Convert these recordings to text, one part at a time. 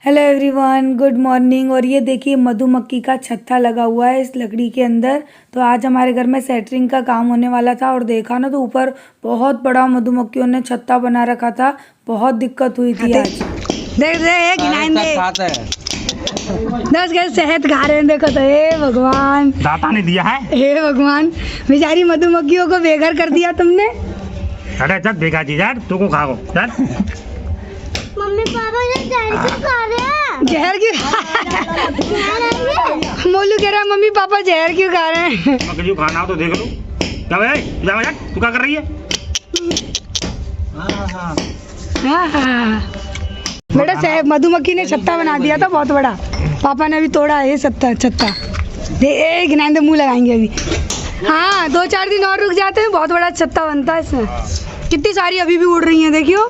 Hello everyone, good morning. और ये देखिए मधुमक्खी का छत्ता लगा हुआ है इस लकड़ी के अंदर। तो आज हमारे घर में सेटरिंग का काम होने वाला था और देखा ना तो ऊपर बहुत बड़ा मधुमक्खियों ने छत्ता बना रखा था। बहुत दिक्कत हुई थी आज। देख रहे दस गए शहद खा रहे हैं। देखो तो हे भगवान, दाता ने दिया है। हे भगवान, बेचारी मधुमक्खियों को बेघर कर दिया तुमने। अरे चल बेकार चीज यार, तू को खाओ चल। मम्मी पापा जहर क्यों खा रहे हैं? जहर क्यों? मोलू कह रहा है मम्मी पापा जहर क्यों खा रहे हैं? मक्खी खाना हो तो देख लो। क्या भाई जा यार, तू क्या कर रही है? बेटा मधुमक्खी ने छत्ता बना दिया था बहुत बड़ा। पापा ने अभी तोड़ा है ये छत्ता। एक गिनाएंगे मुंह लगाएंगे अभी। हाँ 2-4 दिन और रुक जाते हैं, बहुत बड़ा छत्ता बनता है इसमें। कितनी सारी अभी भी उड़ रही हैं, देखियो।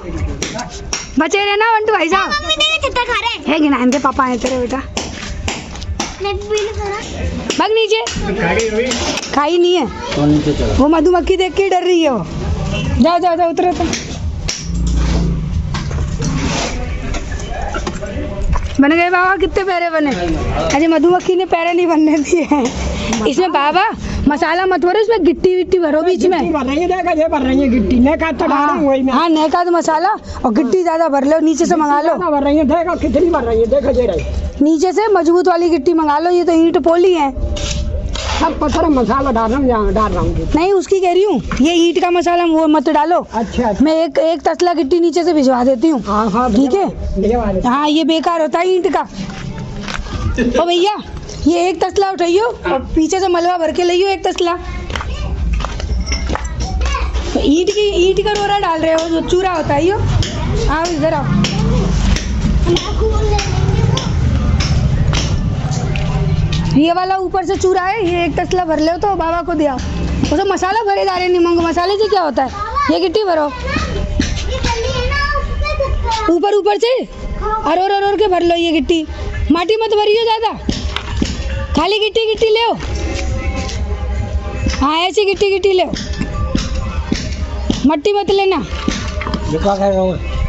बचे रहे ना वंटू भाई साहब। मम्मी देखो छत्ता खा रहे हैं। गिनाएंगे पापा आए तेरे बेटा। भाग नीचे, खाई नहीं है वो मधुमक्खी देख के डर रही है वो। जाओ जाओ जाओ उतरो। तो बन गए बाबा, कितने पैरे बने? अरे मधुमक्खी ने पैरे नहीं बनने दिए हैं इसमें। बाबा मसाला मत भरो, इसमें गिट्टी विट्टी भरो बीच में। भर रही है गिट्टी। नेका तो डाल रही हूं वही में। हाँ नेका तो मसाला और गिट्टी ज्यादा भर लो, नीचे से मंगा लो। भर रही है, देखो कितनी भर रही है, देखो जे रही। नीचे से मजबूत वाली गिट्टी मंगा लो, ये तो ईंट पोली है। अब पत्थर मसाला डाल रहा हूँ। नहीं उसकी कह रही हूँ, ये ईंट का मसाला वो मत डालो। अच्छा मैं एक तसला गिट्टी नीचे से भिजवा देती हूँ। हाँ ठीक है। हाँ ये बेकार होता है ईंट का। ओ भैया ये एक तसला उठाइयो और पीछे से मलबा भर के लियो एक तसला। तो ईंट का रोरा डाल रहे हो, जो चूरा होता है यो। आओ इधर आओ। ये वाला ऊपर से चूरा है, ये एक तसला भर लो तो बाबा को दिया। वो तो मसाला भरे जा रहे हैं, निमंग मसाले से क्या होता है। ये गिट्टी भरो ऊपर से और के भर लो ये गिट्टी। माटी मत भरियो ज्यादा, खाली गिट्टी ले। हाँ ऐसी गिट्टी ले, मट्टी मत लेना।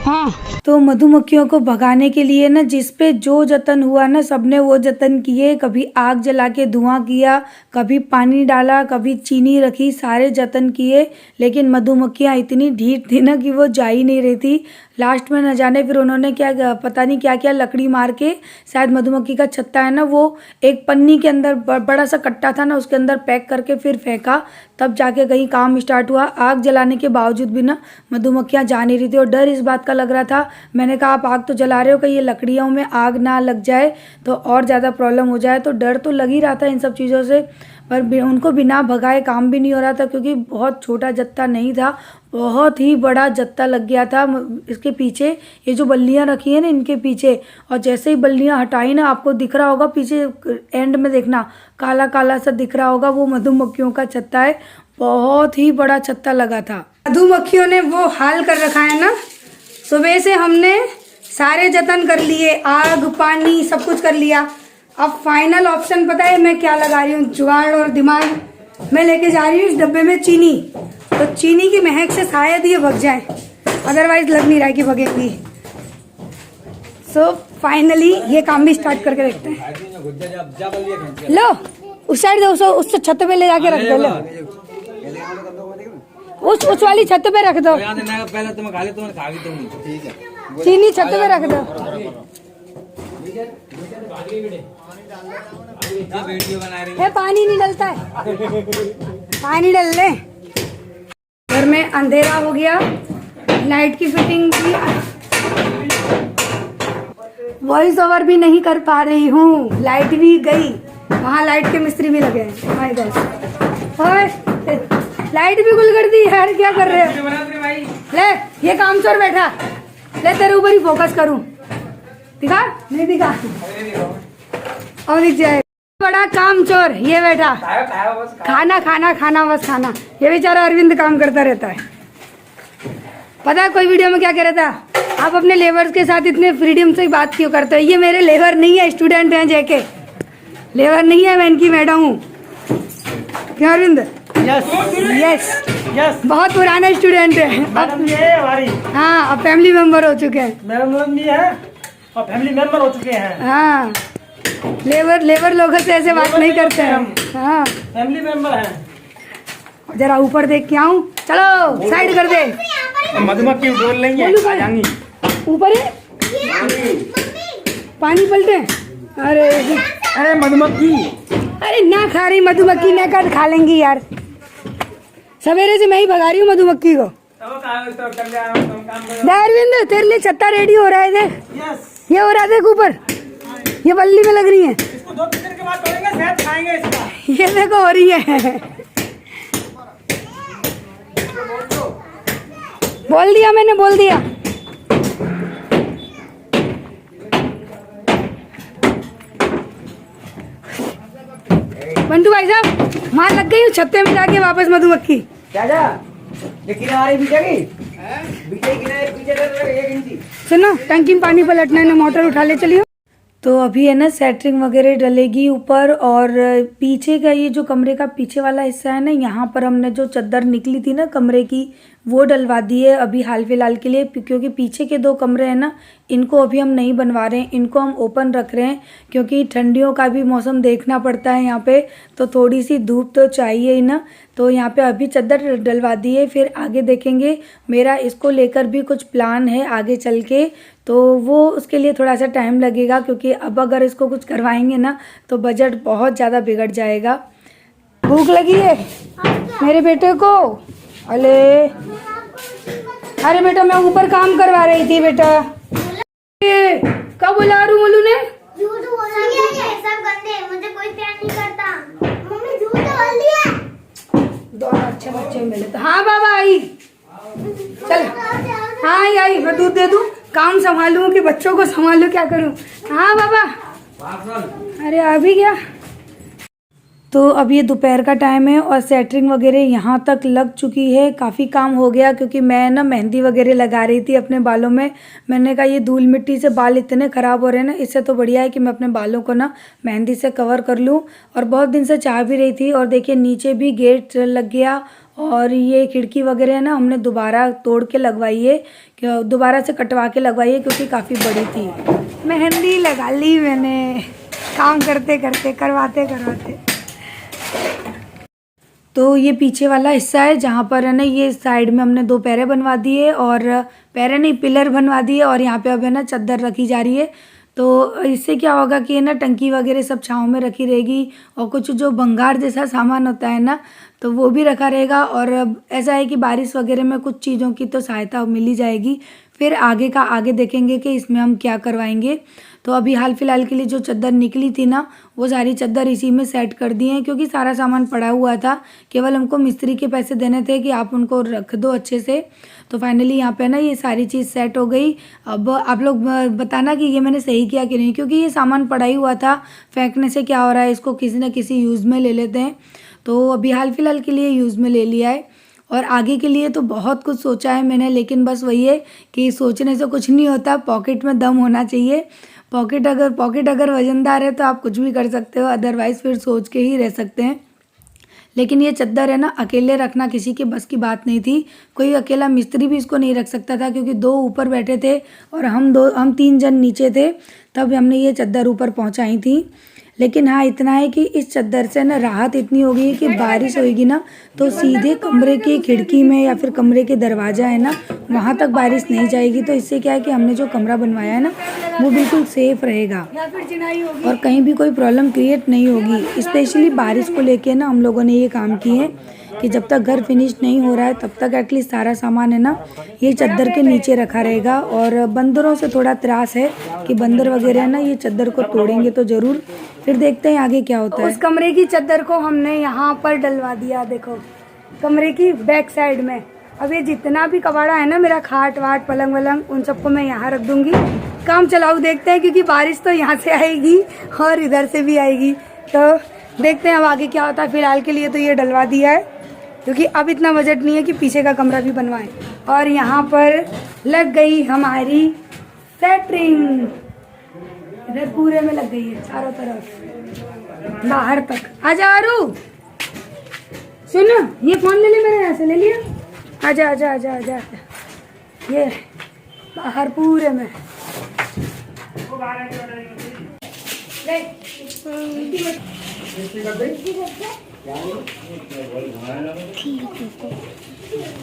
हाँ तो मधुमक्खियों को भगाने के लिए ना जिस पे जो जतन हुआ ना सबने वो जतन किए। कभी आग जला के धुआं किया, कभी पानी डाला, कभी चीनी रखी, सारे जतन किए। लेकिन मधुमक्खियाँ इतनी ढीठ थी ना कि वो जा ही नहीं रही थी। लास्ट में न जाने फिर उन्होंने क्या पता नहीं क्या लकड़ी मार के, शायद मधुमक्खी का छत्ता है ना वो एक पन्नी के अंदर बड़ा सा कट्टा था ना उसके अंदर पैक करके फिर फेंका, तब जाके कहीं काम स्टार्ट हुआ। आग जलाने के बावजूद भी ना मधुमक्खियाँ जा नहीं रही थी और डर इस बात का लग रहा था। मैंने कहा आप आग तो जला रहे हो, कहीं ये लकड़ियों में आग ना लग जाए तो और ज़्यादा प्रॉब्लम हो जाए। तो डर तो लग ही रहा था इन सब चीज़ों से, पर उनको बिना भगाए काम भी नहीं हो रहा था क्योंकि बहुत छोटा जत्ता नहीं था, बहुत ही बड़ा जत्ता लग गया था इसके पीछे। ये जो बल्लियाँ रखी हैं ना इनके पीछे, और जैसे ही बल्लियाँ हटाई ना आपको दिख रहा होगा पीछे एंड में देखना काला काला सा दिख रहा होगा, वो मधुमक्खियों का छत्ता है। बहुत ही बड़ा छत्ता लगा था। मधुमक्खियों ने वो हाल कर रखा है ना, सुबह से हमने सारे जतन कर लिए, आग पानी सब कुछ कर लिया। अब फाइनल ऑप्शन पता है मैं क्या लगा रही हूँ, जुगाड़ और दिमाग। मैं लेके जा रही हूँ इस डब्बे में चीनी। तो चीनी की महक से शायद ये भग जाए, अदरवाइज लग नहीं रहा है कि भगेंगी। सो फाइनली ये काम भी स्टार्ट करके देखते हैं। लो उस साइड दो, उस छत पे ले जाके रख दो। लो उस वाली छत पे रख दो। पहले तुम खा ले, तुम खागी तुम ठीक है। चीनी छत पे रख दो। वीडियो बना रही है पानी नहीं डलता है, पानी डल ले। घर में अंधेरा हो गया, लाइट की फिटिंग भी, वॉइस ओवर भी नहीं कर पा रही हूँ, लाइट भी गई। वहाँ लाइट के मिस्त्री भी लगे हैं। माय गॉड, ओए लाइट भी गुल कर दी यार, क्या कर रहे हो? ले ये काम चोर बैठा, ले तेरे ऊपर ही फोकस करूँ। दिखा नहीं दिखा, और दिख जाए। बड़ा काम चोर ये बैठा, खाना खाना खाना बस खाना। ये बेचारा अरविंद काम करता रहता है। पता है कोई वीडियो में क्या कह रहा था, आप अपने लेबर्स के साथ इतने फ्रीडम से बात क्यों करते हो? ये मेरे लेबर नहीं है, स्टूडेंट हैं। जेके लेबर नहीं है, मैं इनकी मैडम हूँ। क्या अरविंद? यस यस, बहुत पुराने स्टूडेंट है। अब हाँ अब फैमिली मेंबर हो चुके हैं। मेरा नाम भी है। और फैमिली मेंबर हो चुके हैं। हाँ, लेबर लोगों से ऐसे बात नहीं करते हैं। हाँ, फैमिली मेंबर हैं। जरा ऊपर देख के आऊं। चलो साइड कर दे। मधुमक्खी डोल लेंगे आ जाएंगी। ऊपर है पानी पलटे। अरे अरे मधुमक्खी अरे ना खा रही मधुमक्खी, ना कर खा लेंगी यार। सवेरे से मैं ही भगा रही हूँ मधुमक्खी को। अरविंद तेरे लिए छत्ता रेडी हो रहा है, देख ये हो रहा है, देख ऊपर ये बल्ली में लग रही है। इसको 2-3 दिन के बाद तोड़ेंगे, सेब खाएंगे इसका। ये देखो हो रही है। बोल दिया मैंने, बोल दिया। बंटू भाई साहब मार लग गई छत्ते में जाके वापस मधुमक्खी। सुनो टंकी में पानी पलटना है ना, मोटर उठा ले चलियो। तो अभी है ना सेटरिंग वगैरह डलेगी ऊपर, और पीछे का ये जो कमरे का पीछे वाला हिस्सा है ना, यहाँ पर हमने जो चादर निकली थी ना कमरे की, वो डलवा दी है अभी हाल फिलहाल के लिए, क्योंकि पीछे के 2 कमरे हैं ना, इनको अभी हम नहीं बनवा रहे हैं, इनको हम ओपन रख रहे हैं, क्योंकि ठंडियों का भी मौसम देखना पड़ता है यहाँ पे, तो थोड़ी सी धूप तो चाहिए ही ना। तो यहाँ पे अभी चादर डलवा दी है, फिर आगे देखेंगे। मेरा इसको लेकर भी कुछ प्लान है आगे चल के, तो वो उसके लिए थोड़ा सा टाइम लगेगा, क्योंकि अब अगर इसको कुछ करवाएंगे ना तो बजट बहुत ज़्यादा बिगड़ जाएगा। भूख लगी है मेरे बेटे को। अरे बेटा मैं ऊपर काम करवा रही थी बेटा। कब बुला रू मोलू ने? झूठ बोल रही है, सब गंदे हैं, मुझे कोई प्यार नहीं करता। मम्मी झूठ बोल दिया। दोनों अच्छे बच्चे मिले तो। हाँ बाबा आई, चल। हाँ आई, मैं दूध दे दूं, काम संभालूं कि बच्चों को संभालूं, क्या करूं? हाँ बाबा। अरे अभी क्या? तो अब ये दोपहर का टाइम है और सेटरिंग वगैरह यहाँ तक लग चुकी है, काफ़ी काम हो गया, क्योंकि मैं ना मेहंदी वगैरह लगा रही थी अपने बालों में। मैंने कहा ये धूल मिट्टी से बाल इतने ख़राब हो रहे हैं ना, इससे तो बढ़िया है कि मैं अपने बालों को ना मेहंदी से कवर कर लूँ। और बहुत दिन से चाह भी रही थी। और देखिए नीचे भी गेट लग गया, और ये खिड़की वगैरह है ना हमने दोबारा तोड़ के लगवाई है, दोबारा से कटवा के लगवाई है, क्योंकि काफ़ी बड़ी थी। मेहंदी लगा ली मैंने, काम करते करते, करवाते करवाते। तो ये पीछे वाला हिस्सा है जहाँ पर है ना, ये साइड में हमने 2 पैरे बनवा दिए, और पैरे नहीं पिलर बनवा दिए, और यहाँ पे अब है ना चादर रखी जा रही है। तो इससे क्या होगा कि है ना टंकी वगैरह सब छाँव में रखी रहेगी, और कुछ जो भंगार जैसा सामान होता है ना तो वो भी रखा रहेगा। और ऐसा है कि बारिश वगैरह में कुछ चीज़ों की तो सहायता मिल ही जाएगी। फिर आगे का आगे देखेंगे कि इसमें हम क्या करवाएंगे। तो अभी हाल फिलहाल के लिए जो चादर निकली थी ना, वो सारी चादर इसी में सेट कर दी हैं, क्योंकि सारा सामान पड़ा हुआ था, केवल हमको मिस्त्री के पैसे देने थे कि आप उनको रख दो अच्छे से। तो फाइनली यहाँ पे ना ये सारी चीज़ सेट हो गई। अब आप लोग बताना कि ये मैंने सही किया कि नहीं, क्योंकि ये सामान पड़ा ही हुआ था, फेंकने से क्या हो रहा है, इसको किसी न किसी यूज़ में ले लेते हैं। तो अभी हाल फिलहाल के लिए यूज़ में ले लिया है, और आगे के लिए तो बहुत कुछ सोचा है मैंने, लेकिन बस वही है कि सोचने से कुछ नहीं होता, पॉकेट में दम होना चाहिए। पॉकेट अगर वजनदार है तो आप कुछ भी कर सकते हो, अदरवाइज़ फिर सोच के ही रह सकते हैं। लेकिन ये चादर है ना अकेले रखना किसी के बस की बात नहीं थी, कोई अकेला मिस्त्री भी इसको नहीं रख सकता था, क्योंकि 2 ऊपर बैठे थे और हम 3 जन नीचे थे, तब हमने ये चादर ऊपर पहुंचाई थी। लेकिन हाँ इतना है कि इस चादर से ना राहत इतनी हो गई है कि बारिश होगी ना तो सीधे कमरे की खिड़की में या फिर कमरे के दरवाज़ा है ना वहाँ तक बारिश नहीं जाएगी। तो इससे क्या है कि हमने जो कमरा बनवाया है ना वो बिल्कुल सेफ रहेगा और कहीं भी कोई प्रॉब्लम क्रिएट नहीं होगी। स्पेशली बारिश को लेके ना हम लोगों ने ये काम किए हैं कि जब तक घर फिनिश नहीं हो रहा है तब तक एटलीस्ट सारा सामान है ना ये चादर के नीचे रखा रहेगा। और बंदरों से थोड़ा त्रास है कि बंदर वगैरह है ना ये चादर को तोड़ेंगे तो ज़रूर। फिर देखते हैं आगे क्या होता है। उस कमरे की चादर को हमने यहाँ पर डलवा दिया, देखो कमरे की बैक साइड में। अब ये जितना भी कबाड़ा है ना मेरा, खाट वाट पलंग वलंग, उन सबको मैं यहाँ रख दूंगी। काम चलाऊ देखते हैं, क्योंकि बारिश तो यहाँ से आएगी और इधर से भी आएगी, तो देखते हैं अब आगे क्या होता है। फिलहाल के लिए तो ये डलवा दिया है, क्योंकि अब इतना बजट नहीं है कि पीछे का कमरा भी बनवाएं। और यहाँ पर लग गई हमारी सेटरिंग, इधर पूरे में लग गई है चारों तरफ बाहर तक। आजा आरू, सुन ये फोन ले ले मेरे यहाँ से, ले लिया। आजा आजा आजा आजा, ये बाहर पूरे में वो बाहर आके बैठा है। ले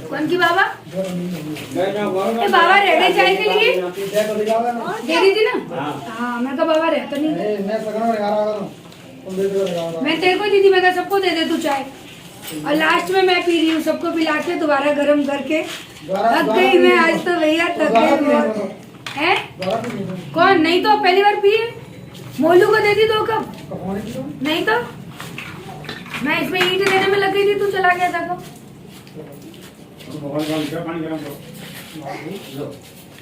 कौन की बाबा? ए बाबा रेडी चाय के लिए दे दी थी ना? हाँ मैं कहा बाबा रहता नहीं। मैं तेरे को दी थी, मैं कहा सबको दे दे तू चाय, और लास्ट में मैं पी रही हूँ सबको पिला के दोबारा गर्म करके। थक गई मैं आज तो भैया, थक गई बहुत। है कौन? नहीं तो पहली बार पिए, मोलू को दे दी 2 कप। नहीं तो मैं इसमें ईंट देने में लग गई थी, तू चला गया था तो।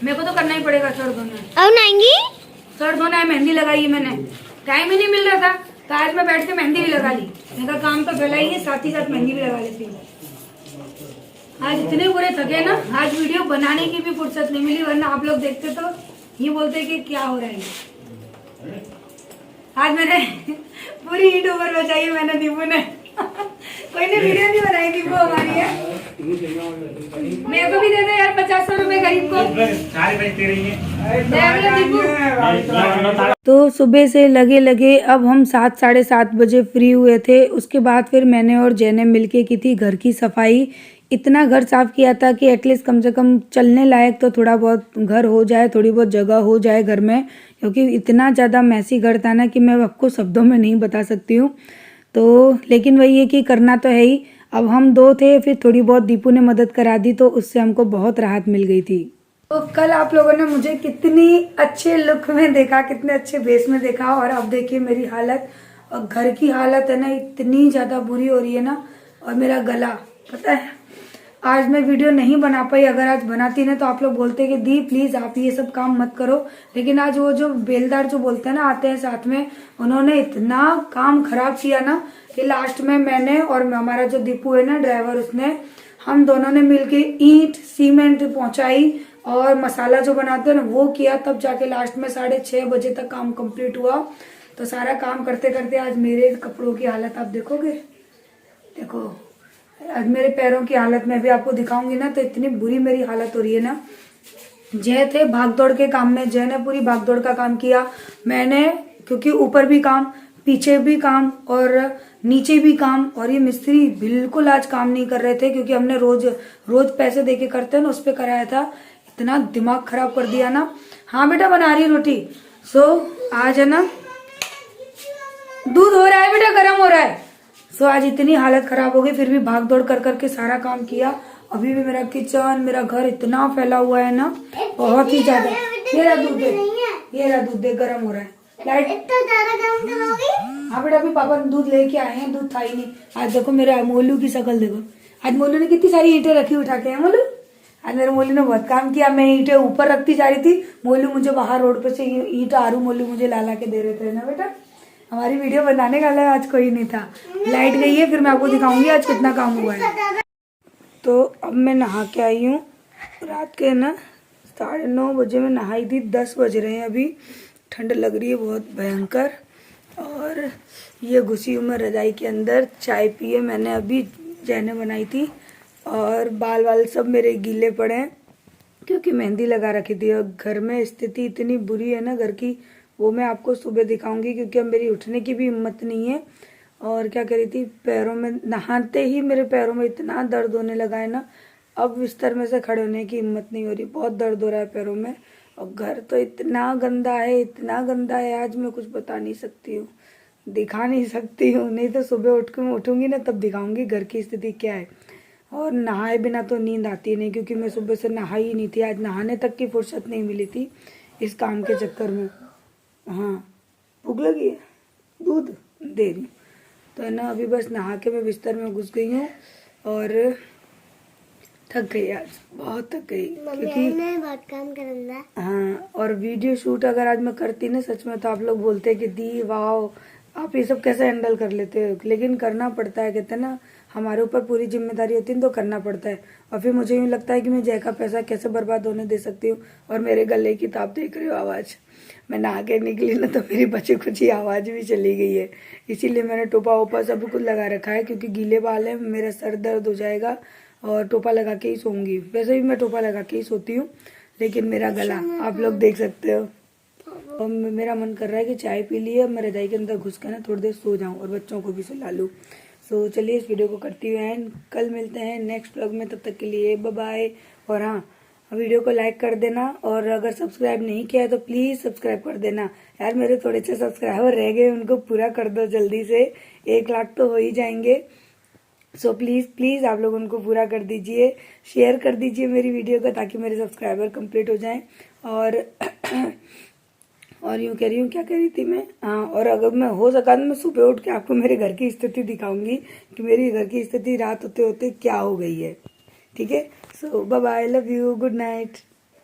मेरे को तो करना ही पड़ेगा सर धोना। अब नाएंगी? सर धोना है, मेहंदी लगाई है मैंने, टाइम ही नहीं मिल रहा था तो आज मैं बैठ के मेहंदी भी लगा ली। मेरा काम तो फैला ही है, साथ ही साथ मेहंदी भी लगा लेती हूँ। आज इतने बुरे थके ना, आज वीडियो बनाने की भी फुर्सत नहीं मिली, वरना आप लोग देखते तो ये बोलते कि क्या हो रहा है। आज मैंने पूरी ईंट ऊपर बचाई है मैंने, दीपू ने कोई ने वीडियो नहीं बनाई दीपू हमारी है। मेरे को भी दे दे यार 50-100 रुपए गरीब को। सारी बेचती रही है। तो सुबह से लगे लगे अब हम 7-7:30 बजे फ्री हुए थे। उसके बाद फिर मैंने और जय ने मिलके की थी घर की सफाई। इतना घर साफ किया था कि एटलीस्ट कम से कम चलने लायक तो थोड़ा बहुत घर हो जाए, थोड़ी बहुत जगह हो जाए घर में, क्योंकि इतना ज़्यादा मैसी घर था ना कि मैं आपको शब्दों में नहीं बता सकती हूँ। तो लेकिन वही है कि करना तो है ही। अब हम 2 थे, फिर थोड़ी बहुत दीपू ने मदद करा दी तो उससे हमको बहुत राहत मिल गई थी। तो कल आप लोगों ने मुझे कितनी अच्छे लुक में देखा, कितने अच्छे बेस में देखा, और अब देखिए मेरी हालत, और घर की हालत है ना इतनी ज़्यादा बुरी हो रही है ना। और मेरा गला, पता है आज मैं वीडियो नहीं बना पाई, अगर आज बनाती ना तो आप लोग बोलते कि दी प्लीज आप ये सब काम मत करो। लेकिन आज वो जो बेलदार जो बोलते हैं ना आते हैं साथ में, उन्होंने इतना काम खराब किया ना कि लास्ट में मैंने और हमारा जो दीपू है ना ड्राइवर, उसने हम दोनों ने मिलके ईंट सीमेंट पहुंचाई और मसाला जो बनाते हैं ना वो किया, तब जाके लास्ट में 6:30 बजे तक काम कंप्लीट हुआ। तो सारा काम करते करते आज मेरे कपड़ों की हालत आप देखोगे, देखो आज मेरे पैरों की हालत मैं भी आपको दिखाऊंगी ना, तो इतनी बुरी मेरी हालत हो रही है ना। जय थे भागदौड़ के काम में, जय ने पूरी भागदौड़ का काम किया, मैंने क्योंकि ऊपर भी काम, पीछे भी काम और नीचे भी काम, और ये मिस्त्री बिल्कुल आज काम नहीं कर रहे थे क्योंकि हमने रोज पैसे देके करते हैं ना, उस पर कराया था। इतना दिमाग खराब कर दिया ना। हाँ बेटा बना रही रोटी। सो आज है ना दूध हो रहा है बेटा, गर्म हो रहा है। सो आज इतनी हालत खराब हो गई, फिर भी भाग दौड़ कर करके सारा काम किया। अभी भी मेरा किचन, मेरा घर इतना फैला हुआ है ना, बहुत ही ज्यादा। ये रहा दूध दे, ये रहा दूध दे, गर्म हो रहा है। लाइट तो ज्यादा गर्म करोगी? हाँ बेटा अभी पापा दूध लेके आए हैं, दूध था ही नहीं। आज देखो मेरा मोलू की शक्ल देखो, आज मोलू ने कितनी सारी ईंटें रखी उठा के। मोलू आज मेरे मोलू ने बहुत काम किया। मैं ईंटें ऊपर रखती जा रही थी, मोलू मुझे बाहर रोड पे से ईंट आरू मोलू मुझे ला के दे रहे थे ना बेटा। हमारी वीडियो बनाने का आज कोई नहीं था। लाइट गई है, फिर मैं आपको दिखाऊंगी आज कितना काम हुआ है। तो अब मैं नहा के आई हूँ, रात के ना 9:30 बजे मैं नहाई थी, 10 बज रहे हैं अभी। ठंड लग रही है बहुत भयंकर, और ये घुसी हूँ मैं रजाई के अंदर। चाय पिए मैंने अभी, जय ने बनाई थी, और बाल वाल सब मेरे गीले पड़े हैं क्योंकि मेहंदी लगा रखी थी। और घर में स्थिति इतनी बुरी है ना घर की, वो मैं आपको सुबह दिखाऊंगी क्योंकि अब मेरी उठने की भी हिम्मत नहीं है। और क्या करी थी, पैरों में नहाते ही मेरे पैरों में इतना दर्द होने लगा है ना, अब बिस्तर में से खड़े होने की हिम्मत नहीं हो रही, बहुत दर्द हो रहा है पैरों में। और घर तो इतना गंदा है, इतना गंदा है, आज मैं कुछ बता नहीं सकती हूँ, दिखा नहीं सकती हूँ। नहीं तो सुबह उठ के मैं उठूंगी ना तब दिखाऊंगी घर की स्थिति क्या है। और नहाए बिना तो नींद आती नहीं, क्योंकि मैं सुबह से नहाई ही नहीं थी। आज नहाने तक की फुर्सत नहीं मिली थी इस काम के चक्कर में। हाँ भूख लगी है, दूध दे रही हूँ। तो है ना अभी बस नहा के मैं बिस्तर में घुस गई हूँ और थक गई, आज बहुत थक गई क्योंकि बहुत काम करूंगा। हाँ, और वीडियो शूट अगर आज मैं करती ना सच में, तो आप लोग बोलते कि दी वाह आप ये सब कैसे हैंडल कर लेते हो। लेकिन करना पड़ता है, कहते हैं ना हमारे ऊपर पूरी जिम्मेदारी होती है तो करना पड़ता है। और फिर मुझे यूँ लगता है कि मैं जय का पैसा कैसे बर्बाद होने दे सकती हूँ। और मेरे गले की ताप देख रहे हो, आवाज़, मैं नहा के निकली ना तो मेरी बची कुछ आवाज़ भी चली गई है। इसीलिए मैंने टोपा वोपा सब कुछ लगा रखा है, क्योंकि गीले बाल है, मेरा सर दर्द हो जाएगा और टोपा लगा के ही सोऊंगी। वैसे भी मैं टोपा लगा के ही सोती हूँ, लेकिन मेरा गला आप लोग देख सकते हो। मेरा मन कर रहा है कि चाय पी लिए, अब मैं रजाई के अंदर घुस कर ना थोड़ी देर सो जाऊं और बच्चों को भी सुला लूं। सो चलिए इस वीडियो को करती हूँ एंड कल मिलते हैं नेक्स्ट व्लॉग में, तब तक के लिए बाय बाय। और हाँ, वीडियो को लाइक कर देना और अगर सब्सक्राइब नहीं किया है तो प्लीज़ सब्सक्राइब कर देना यार। मेरे थोड़े से सब्सक्राइबर रह गए, उनको पूरा कर दो जल्दी से, 1 लाख तो हो ही जाएंगे। सो प्लीज़ आप लोग उनको पूरा कर दीजिए, शेयर कर दीजिए मेरी वीडियो को ताकि मेरे सब्सक्राइबर कंप्लीट हो जाएं। और यूँ कह रही हूँ, क्या कह रही थी मैं, हाँ, और अगर मैं हो सका तो मैं सुबह उठ के आपको मेरे घर की स्थिति दिखाऊंगी कि मेरी घर की स्थिति रात होते होते क्या हो गई है। ठीक है, so bye bye, love you, good night.